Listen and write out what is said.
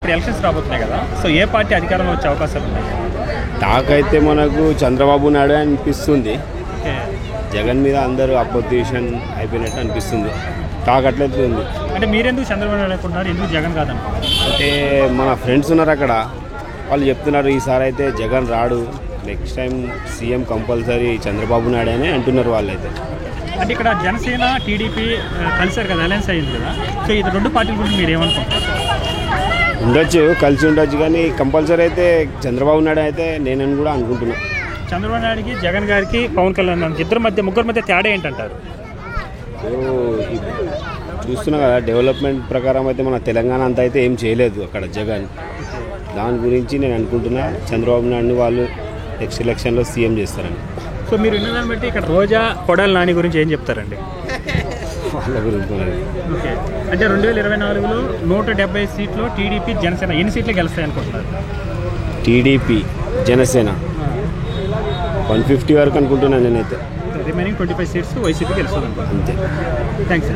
ఇప్పుడు ఎలక్షన్స్ రాబోతున్నాయి కదా, సో ఏ పార్టీ అధికారంలో వచ్చే అవకాశాలు ఉన్నాయి? టాక్ అయితే మనకు చంద్రబాబు నాయుడు అనిపిస్తుంది. జగన్ మీద అందరూ అపోజిషన్ అయిపోయినట్టు అనిపిస్తుంది. టాక్ అట్లయితే ఉంది. అంటే మీరెందుకు చంద్రబాబు నాయుడు అనుకుంటున్నారు, ఎందుకు జగన్ కాదనుకుంటున్నారు? అంటే మన ఫ్రెండ్స్ ఉన్నారు అక్కడ, వాళ్ళు చెప్తున్నారు ఈసారి అయితే జగన్ రాడు, next time CM compulsory Chandrababu Naidu అని అంటున్నారు వాళ్ళైతే. అంటే ఇక్కడ జనసేన టీడీపీ కలిసారు కదా, అలయన్స్ అయింది కదా, సో ఇది రెండు పార్టీల గురించి మీరు ఏమనుకుంటారు? ఉండొచ్చు, కలిసి ఉండొచ్చు, కానీ కంపల్సరీ అయితే చంద్రబాబు నాయుడు అయితే నేనని కూడా అనుకుంటున్నాను. చంద్రబాబు నాయుడుకి జగన్ గారికి పవన్ కళ్యాణ్ ఇద్దరు మధ్య ముగ్గురు మధ్య తేడా ఏంటంటారు? చూస్తున్నా కదా, డెవలప్మెంట్ ప్రకారం అయితే మన తెలంగాణ అంతా అయితే ఏం చేయలేదు అక్కడ జగన్. దాని గురించి నేను అనుకుంటున్నా చంద్రబాబు నాయుడుని వాళ్ళు నెక్స్ట్ ఎలక్షన్లో సీఎం చేస్తారని. సో మీరు విన్నదాన్ని బట్టి ఇక్కడ రోజా కొడాలి నాని గురించి ఏం చెప్తారండి? వాళ్ళ గురించి ఓకే, అంటే 2024లో 170 సీట్లు టీడీపీ జనసేన ఎన్ని సీట్లు గెలుస్తాయి అనుకుంటున్నారు? టీడీపీ జనసేన 150 వరకు అనుకుంటున్నాను నేనైతే. రిమైనింగ్ 25 సీట్స్ వైసీపీ గెలుస్తుంది. అంతే. థ్యాంక్స్.